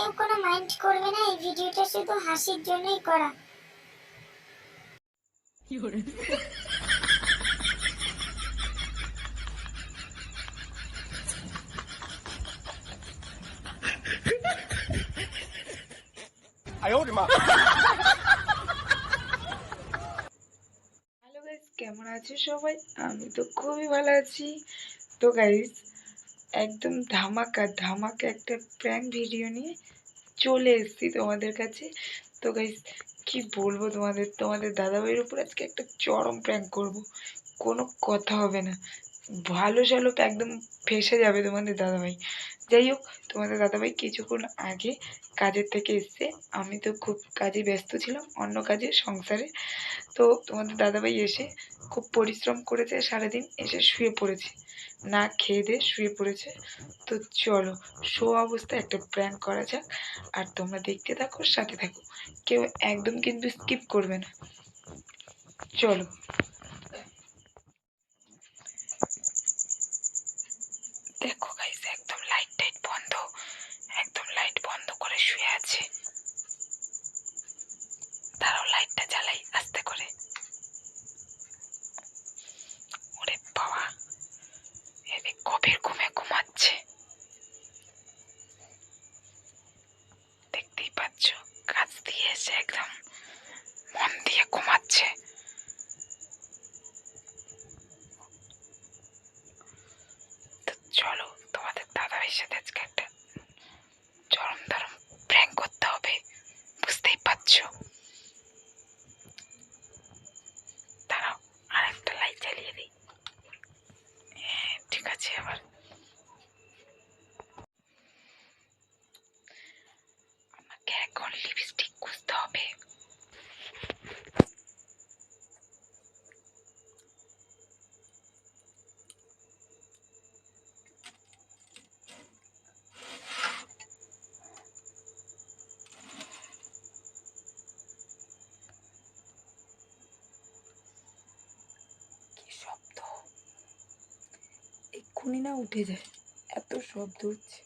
কেউ কোনো মাইন্ড করবে না, এই ভিডিওটা শুধু হাসির জন্যই করা। হ্যালো গাইস, কেমন আছো সবাই? আমি তো খুবই ভালো আছি। তো গাইস, একদম ধামাকা ধামাকা একটা প্র্যাঙ্ক ভিডিও নিয়ে চলে এসেছি তোমাদের কাছে। তো গাইস, কি বলবো তোমাদের দাদাভাইয়ের উপর আজকে একটা চরম প্র্যাঙ্ক করব। কোনো কথা হবে না, ভালো সালো একদম ফেসে যাবে তোমাদের দাদাভাই। যাই হোক, তোমাদের দাদাভাই কিছুক্ষণ আগে কাজের থেকে এসছে। আমি তো খুব কাজে ব্যস্ত ছিলাম, অন্য কাজে, সংসারে। তো তোমাদের দাদাভাই এসে খুব পরিশ্রম করেছে সারাদিন, এসে শুয়ে পড়েছে, না খেয়ে দিয়ে শুয়ে পড়েছে। তো চলো, শো অবস্থায় একটা প্র্যাঙ্ক করা যাক। আর তোমরা দেখতে থাকো, সাথে থাকো, কেউ একদম কিন্তু স্কিপ করবে না। চলো। দেখো গাইস, একদম লাইট টাইট বন্ধ, একদম লাইট বন্ধ করে শুয়ে আছে। তারাও লাইটটা জ্বালাই আস্তে করে। ওরে বাবা, এদিক গভীর ঘুমে ঘুমাচ্ছে, দেখতেই পাচ্ছ। কাজ দিয়ে এসে একদম মন দিয়ে ঘুমাচ্ছে। তো চলো, তোমাদের দাদাভাইয়ের সাথে আজকে একটা চরম ধরম প্র্যাঙ্ক করতে হবে, বুঝতেই পারছো। দাঁড়াও, আর একটা লাইট জ্বালিয়ে দিই। ঠিক আছে, আবার আমাকে এখন লিপস্টিক খুঁজতে হবে। কি শব্দ! এক্ষুনি না উঠে যায়, এত শব্দ হচ্ছে।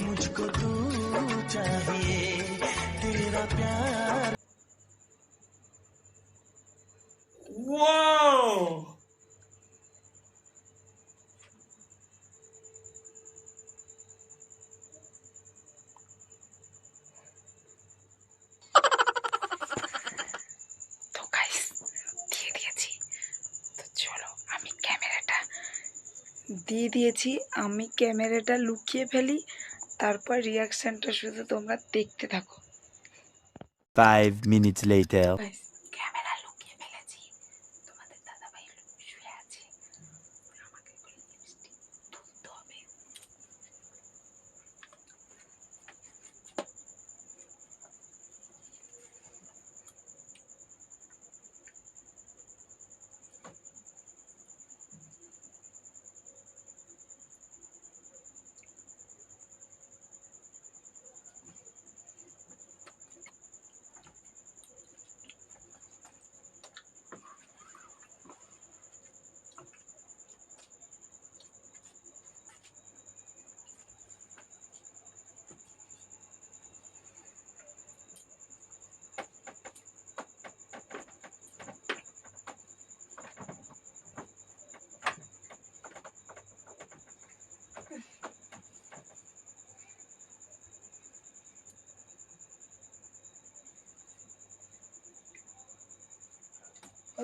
मुझको तू चाहिए, तेरा प्यार। ওয়াও! তো গাইস, দিয়ে দিয়েছি। তো চলো, আমি ক্যামেরাটা লুকিয়ে ফেলি, তারপর রিয়াকশনটা শুধু তোমরা দেখতে থাকো। 5 minutes later. গাইস, ক্যামেরা লুকিয়ে ফেলেছি, তোমাদের দাদাভাই শুয়ে আছে। আমাকে এখন লিপস্টিক তুলতে হবে।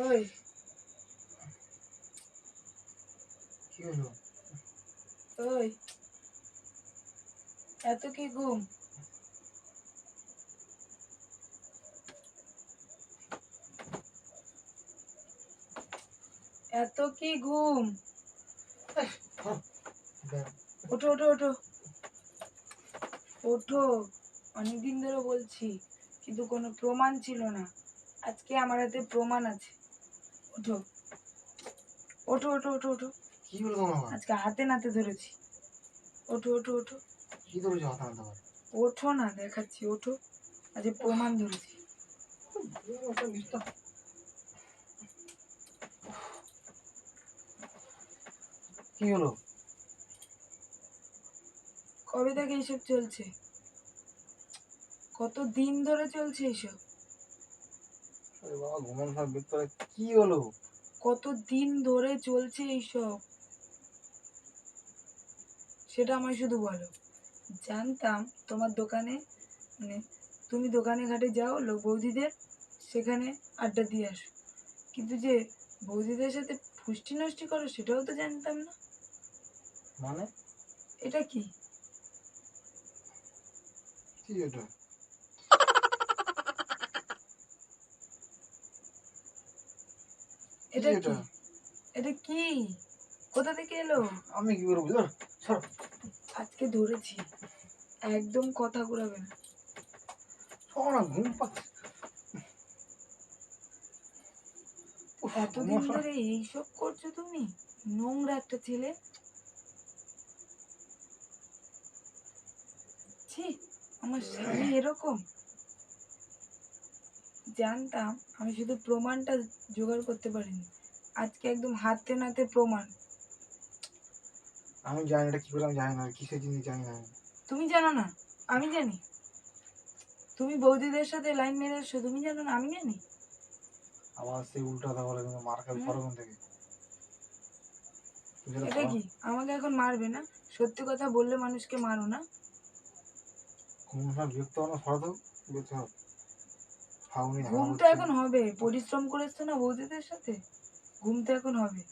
ওই কি হলো? ওই এত কি ঘুম? এত কি ঘুম? ওঠো ওঠো ওঠো ওঠো, অনেকদিন ধরে বলছি কিন্তু কোনো প্রমাণ ছিল না, আজকে আমার হাতে প্রমাণ আছে। ওঠো ওঠো ওঠো ওঠো ওঠো, কি হলো তোমার আবার? আজকে হাতে নাতে ধরেছি। ওঠো ওঠো ওঠো কি ধরেছো হাতে হাতে আবার? ওঠো না, দেখাচ্ছি, ওঠো, আজকে প্রমাণ ধরেছি। কি হলো? কবে থেকে এইসব চলছে? কত দিন ধরে চলছে এইসব? আরে বাবা, ঘুমানো সব ভিতরে কি হলো? কত দিন ধরে চলছে এইসব, সেটা আমায় শুধু বলো। জানতাম তোমার দোকানে, মানে তুমি দোকানে ঘাটে যাও লোক বৌদিদের, সেখানে আড্ডা দিয়ে আসো, কিন্তু যে বৌদিদের সাথে ফুষ্টি নষ্টি করো সেটাও তো জানতাম না। মানে এটা কি? কি এটা? এটা এটা? কি? এটা কি? কোথা থেকে এলো? আমি কি করে বুঝলো? সর। আজকে ধরেছি, একদম কথা ঘুরাবে না। সর না, ঘুম পাচ্ছে। উফ, এতদিন ঘুমাস না। ধরে এইসব করছো তুমি? নোংরা একটা ছেলে। ছি, আমার স্বামী এরকম? জানতাম, আমি শুধু প্রমাণটা জোগাড় করতে পারিনি, আজকে একদম হাতে নাতে প্রমাণ। আমি জানি এটা কি করে, আমি জানি না কিসের জিনিস, জানি না আমি। তুমি জানো না? আমি জানি। তুমি বৌদিদের সাথে লাইন মেরে এসছো, তুমি জানো না আমি জানি? আবার সেই উল্টাটা বলে, কিন্তু মার খাবি হুম? পরক্ষণ থেকে। তুই যেটা এটা ভালো কি? আমাকে এখন মারবে না? সত্যি কথা বললে মানুষকে মারো না? ঘুম সব বিরক্ত হওয়া না, সরা তো বিরক্ত হও। ফাউনি ঝামেলা ঘুম তো করছে। এখন হবে, পরিশ্রম করেছো না বৌদিদের সাথে, ঘুম তো এখন হবে।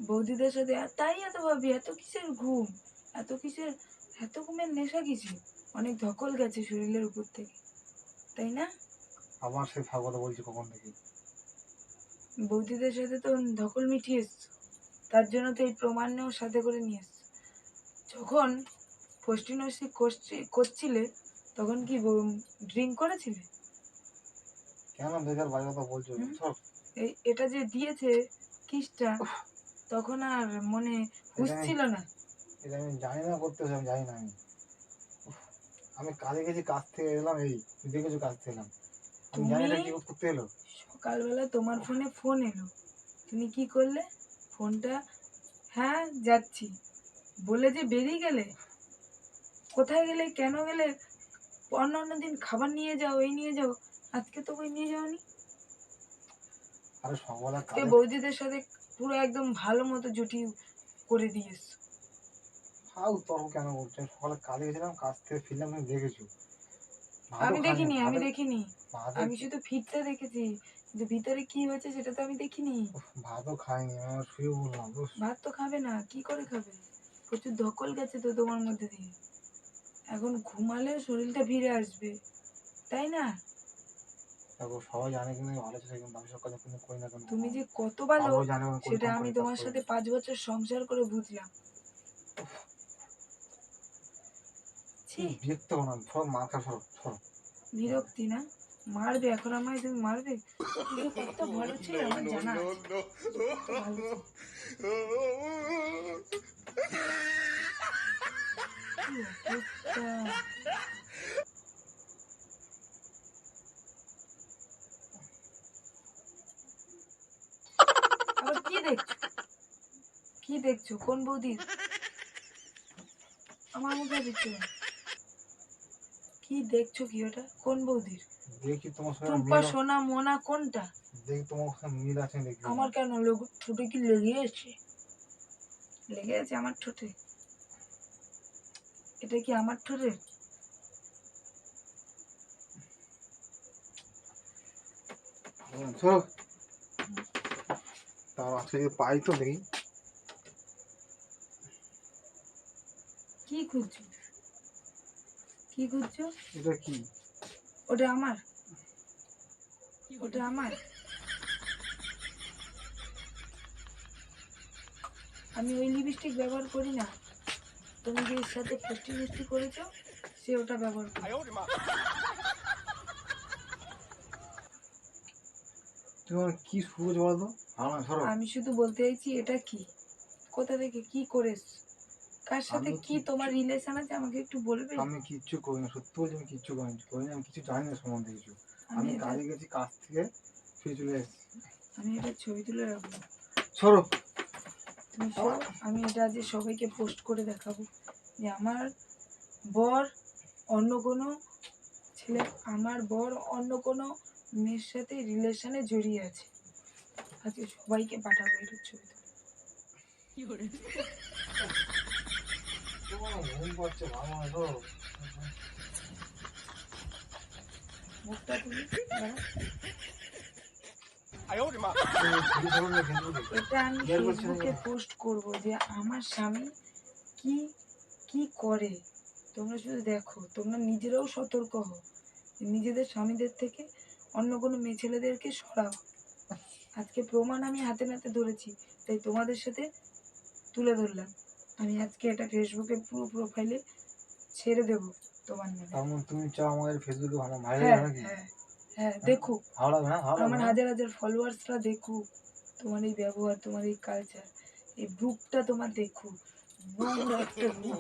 বৌদিদের সাথে তাই এত ভাবি, এত কিসের ঘুম, এত কিসের, এত ঘুমের নেশা কিসের? অনেক ধকল গেছে শরীরের উপর থেকে, তাই না? আবার সে ফাগল বলছি কখন থেকে। বৌদিদের সাথে তো ধকল মিটিয়ে এসছো, তার জন্য তো এই প্রমাণেও সাথে করে নিয়ে এসছো। যখন ফষ্টি নষ্টি করছিলে তখন কি ড্রিঙ্ক করেছিলে? কেন বেকার বাজে কথা বলছো? হুম? সর। এটা যে দিয়েছে কিসটা, তখন আর মনে হুঁশ এটা আমি ছিল না? এটা আমি জানি না করতেছি, আমি জানি না আমি। উফ, আমি কাজে গেছি, কাজ থেকে এলাম, এই তুই দেখেছো কাজ থেকে এলাম, আমি জানি তুমি এটা কি করতে এলো। সকালবেলা তোমার ফোনে ফোন এলো, তুমি কি করলে? ফোনটা, হ্যাঁ যাচ্ছি বলে যে বেরিয়ে গেলে। কোথায় গেলে, কেন গেলে? অন্য অন্য দিন খাবার নিয়ে যাও, এই নিয়ে যাও, আজকে তো ওই নিয়ে যাওনি। আরে সকালে আজকে কাজে বৌদিদের সাথে পুরো একদম ভালো মতো জুটি করে দিয়েছো। খাও, তর্ক কেন করছো? আমি সকালে কাজে গেছিলাম, কাজ থেকে ফিরলাম, তুমি দেখেছো। ভাতও আমি খাইনি, দেখিনি, আমি ভাতে দেখিনি, ভাতে আমি শুধু ফিরতে দেখেছি, কিন্তু ভিতরে কি হয়েছে সেটা তো আমি দেখিনি। ভাতও খাইনি, আমি আবার শুয়ে বললাম বুঝ। ভাত তো খাবে না, কি করে খাবে? প্রচুর ধকল গেছে তো তোমার মধ্যে দিয়ে, এখন ঘুমালে শরীরটা ফিরে আসবে, তাই না? দেখো, সবাই জানে কিন্তু আমি ভালো ছেলে, কিন্তু আমি সব কাজ কিন্তু করি না কিন্তু তুমি কখনো। যে কত ভালো বাবাও জানে আমি কোন সেটা আমি কোম্পানির কাজ তোমার করি। সাথে 5 বছর সংসার করে বুঝলাম। ছি, বিরক্ত হো না, সব মার খা, সরো সরো। বিরক্তি না? মারবে এখন আমায়, তুমি মারবে? তুমি কত ভালো ছিল আমার জানা আছে, কত ভালো ছিল। কি অবস্থা! আবার কি দেখছো? কি দেখছো? কোন বৌদির? আমার মুখে দিচ্ছ কেন? কি দেখছো? কি ওটা কোন বৌদির? দেখি তোমার সঙ্গে টুম্পা, মিল, সোনা, মোনা কোনটা? দেখি তোমার সঙ্গে মিল আছে দেখি। আমার কেন ঠোঁটে কি লেগে আছে? লেগে আছে আমার ঠোঁটে? এটা কি আমার ঠোঁটের? চলো তাও আজকে যদি পাই তো দেখি। কি খুঁজছো? কি খুঁজছো? এটা কি? ওটা আমার, ওটা আমার। আমি ওই লিপস্টিক ব্যবহার করি না। তুমি যে এর সাথে ফষ্টি নষ্টি করেছো সে ওটা ব্যবহার করে। তুমি আমার কি শুরু বলো তো? আমার ধরো আমি শুধু বলতে চাইছি এটা কি, কোথা থেকে কি করেছ, কার সাথে আমি কি তোমার রিলেশন আছে আমাকে একটু বলবে? আমি কিচ্ছু করি না, সত্যি বলছি আমি কিচ্ছু করি না, আমি কিছু জানি না সম্বন্ধে কিছু। আমি আমি এটা কাজে গেছি, কাজ থেকে ফিরে চলে এসেছি। আমি এটা ছবি তুলে রাখবো। সরো। তুমি শোনো, আমি এটা আজ সবাইকে পোস্ট করে দেখাবো যে আমার বর অন্য কোনো ছেলে, আমার বর অন্য কোনো মেয়ের সাথে রিলেশনে জড়িয়ে আছে। আজকে সবাইকে পাঠাবো এটার ছবি তুলে। তোমার ঘুম পাচ্ছে ভালো না তো? মুখটা তুলি, দাঁড়াও। তুমি ছবি ধরো না ফেসবুকে। এটা আমি বের করছি না ফেসবুকে কেন? পোস্ট করব যে আমার স্বামী কি কি করে। তোমরা শুধু দেখো, তোমরা নিজেরাও সতর্ক হও, নিজেদের স্বামীদের থেকে অন্য কোনো মেয়ে ছেলেদেরকে সরাও। আজকে প্রমাণ আমি হাতে নাতে ধরেছি, তাই তোমাদের সাথে তুলে ধরলাম। আমি আজকে এটা ফেসবুকে পুরো প্রোফাইলে ছেড়ে দেবো তোমার নামে। তার মানে তুমি চাও আমাদের ফেসবুকে ভালো ভাইরাল হ্যাঁ নাকি? হ্যাঁ হ্যাঁ, দেখুক ভালো লাগবে না? ভালো লাগবে আমার না? হাজার হাজার ফলোয়ার্সরা দেখুক তোমার এই ব্যবহার, তোমার এই কালচার, এই রূপটা তোমার দেখুক। নোংরা একটা রূপ।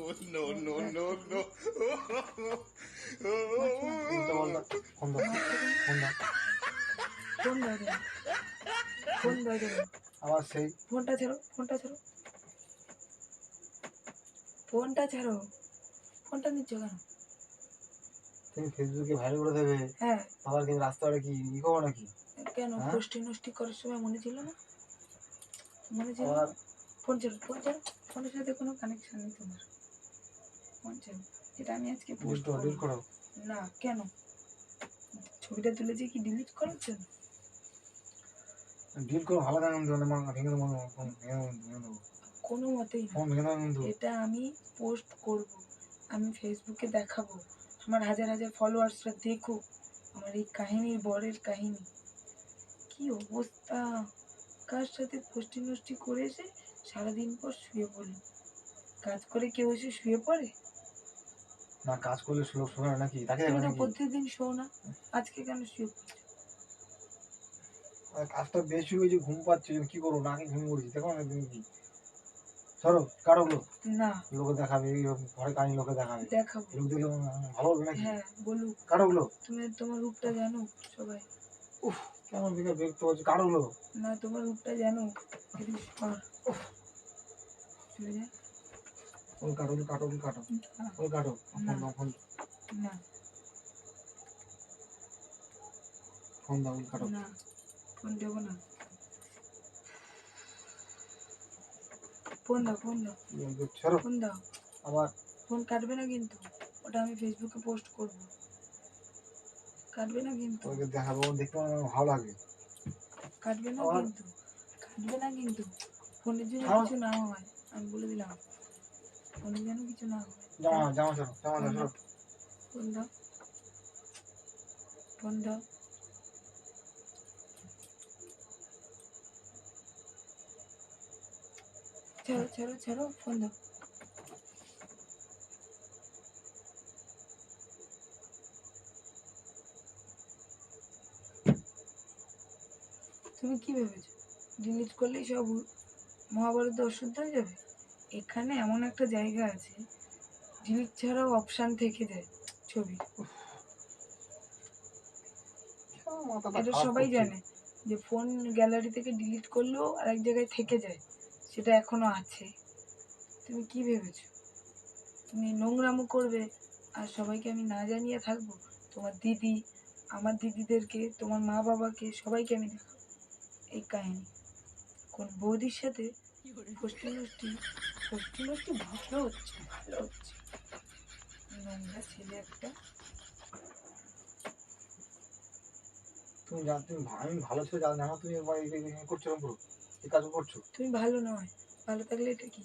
উল্টো পাল্টা ফোন দাও, ফোন দাও। ফোন দাও কেন? ফোন দাও কেন? আবার সেই ফোনটা ছাড়ো, ফোনটা ছাড়ো, ফোনটা ছাড়ো, ফোনটা নিচ্ছ কেন? তুমি ফেসবুকে ভাইরাল করে দেবে, হ্যাঁ আবার কিন্তু রাস্তাটা কি ই করবো নাকি? কেন, হ্যাঁ? পোস্টি নষ্টি করার সময় মনে ছিল না? মনে ছিল আবার না? ফোন ছাড়ো, ফোন ছাড়ো, ফোনের সাথে কোনো কানেকশন নেই তোমার। ফোন ছাড়ো, এটা আমি আজকে পোস্ট ডিলিট করবো করো। না। কেন? ছবিটা তুলেছি কি ডিলিট করার জন্য? ডিলিট করো, ভালো লাগে না, মানে ভেঙে দেবো, ফোন ভেঙে দেবো, কোনো মতেই না। ফোন ভেঙে দেবো কিন্তু। এটা আমি পোস্ট করব, আমি ফেসবুকে দেখাবো, আমার হাজার হাজার ফলোয়ার্সরা দেখুক আমার এই কাহিনীর, বরের কাহিনী। কি অবস্থা, কার সাথে ফষ্টি নষ্টি করে এসে সারাদিন পর শুয়ে পড়ল। কাজ করে কেউ এসে শুয়ে পড়ে? না কাজ করলে লোক শোনে না নাকি? তাকে তুমি দেখবে তো নাকি? প্রতিদিন শো না, আজকে কেন শুয়ে পড়ছো? আর কাজটা বেশি হয়েছে, ঘুম পাচ্ছে, কি করবো, নাকি ঘুম পড়ছি, দেখো না তুমি কি? সরো, কারোগুলো না লোকে দেখাবে, এই ঘরে কাহিনী লোকে দেখাবে, দেখাবো। লোক দেখলে ভালো হবে নাকি? হ্যাঁ বলুক, কারোগুলো তুমি তোমার রূপটা জানো সবাই। উফ, কেমন বেকার বিরক্ত হচ্ছে, কারোগুলো না তোমার রূপটা জানো, এদিকে সর, চলে যা। ওই কাটো, ওই কাটো, ওই কাটো, ওই কাটো, ফোন দাও, ফোন না ফোন দাও, ওই কাটো। না, ফোন দেবো না, ফোন দাও, ফোন দাও, সরো, ফোন দাও। আবার ফোন কাটবে না কিন্তু, ওটা আমি ফেসবুকে পোস্ট করব, কাটবে না কিন্তু, ওকে দেখাবো, দেখতে আমার ভালো লাগে। কাটবে না আবার কিন্তু, কাটবে না কিন্তু। ফোনের জন্য হ্যাঁ। কিছু না হয়, আমি বলে দিলাম, ফোনের জন্য কিছু না হয়। জামা জামা সরো, জামা সরো। ফোন দাও, ফোন দাও। ছাড়ো ছাড়ো ছাড়ো, ফোন দাও। তুমি কি ভেবেছো ডিলিট করলেই সব মহাভারত অশুদ্ধ হয়ে যাবে? এখানে এমন একটা জায়গা আছে, ডিলিট ছাড়াও অপশান থেকে যায় ছবি। মাথাটা এটা খারাপ সবাই করছে। জানে যে ফোন গ্যালারি থেকে ডিলিট করলেও আরেক জায়গায় থেকে যায়, সেটা এখনো আছে। তুমি কি ভেবেছো তুমি নোংরামো করবে আর সবাইকে আমি না জানিয়ে থাকবো? তোমার দিদি, আমার দিদিদেরকে, তোমার মা বাবাকে, সবাইকে আমি দেখাবো এই কাহিনী। কোন বৌদির সাথে ফষ্টি নষ্টি, ফষ্টি নষ্টি ভালো হচ্ছে, ভালো হচ্ছে। নোংরা ছেলে একটা। তুমি আমি ভালো ছিল জানো না, তুমি এবার করছো এরকম করো, এই কাজ করছো। তুমি ভালো নয়, ভালো থাকলে এটা কি?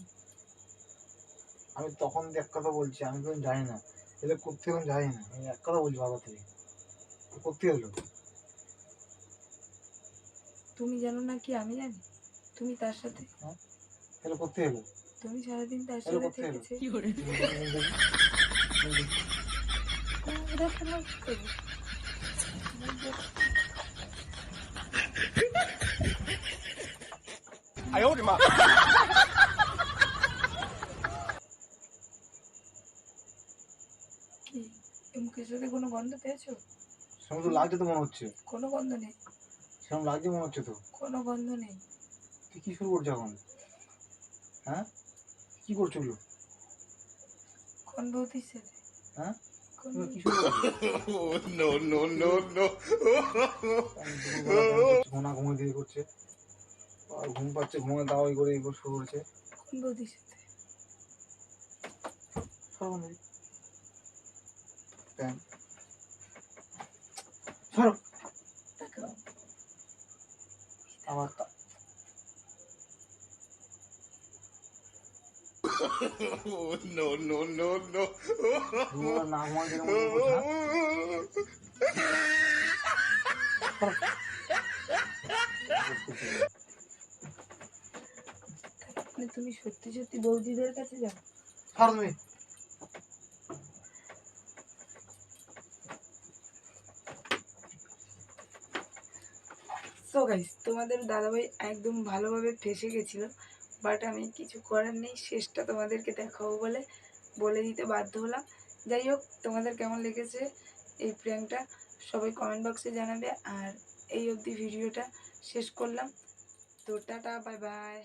আমি তখন এক কথা বলছি, আমি তো জানি না এটা করতে এখন জানি না, আমি এক কথা বলছি বাবা থেকে করতে হলো। তুমি জানো না কি আমি জানি? তুমি তার সাথে, এটা করতে হলো, তুমি সারাদিন তার এটা সাথে করতে হলো। থেকেছে। এটা তোমার কি করবে? কি এই মুখের সাথে কোনো গন্ধ পেয়েছো? সেরকম তো লাগছে তো মনে হচ্ছে, কোনো গন্ধ নেই, সেরকম লাগছে মনে হচ্ছে তো। কোনো গন্ধ নেই। তুই কি শুরু করছো এখন? হ্যাঁ কি করছো ওগুলো? কোন বৌদির সাথে? হ্যাঁ কোন তুমি কি বৌদি? শুরু করছো? No, no, no, no. ঘুমা ঘুমিয়ে দিয়ে করছে, আর ঘুম পাচ্ছে, ঘুমে দাও এই করে শুরু করেছে। কোন বৌদির সাথে? সরো বন্ধু, প্যান সরো। তাকাও। আমার No, no, no, no. না ঘুমাই দিলে মনে করছে মানে তুমি সত্যি সত্যি বৌদিদের কাছে যাও? সরো তুমি। সো গাইস, তোমাদের দাদাভাই একদম ভালোভাবে ফেঁসে গেছিলো, বাট আমি কিছু করার নেই, শেষটা তোমাদেরকে দেখাবো বলে বলে দিতে বাধ্য হলাম। যাই হোক, তোমাদের কেমন লেগেছে এই প্র্যাঙ্কটা সবাই কমেন্ট বক্সে জানাবে। আর এই অবধি ভিডিওটা শেষ করলাম, তো টাটা, বাই বাই।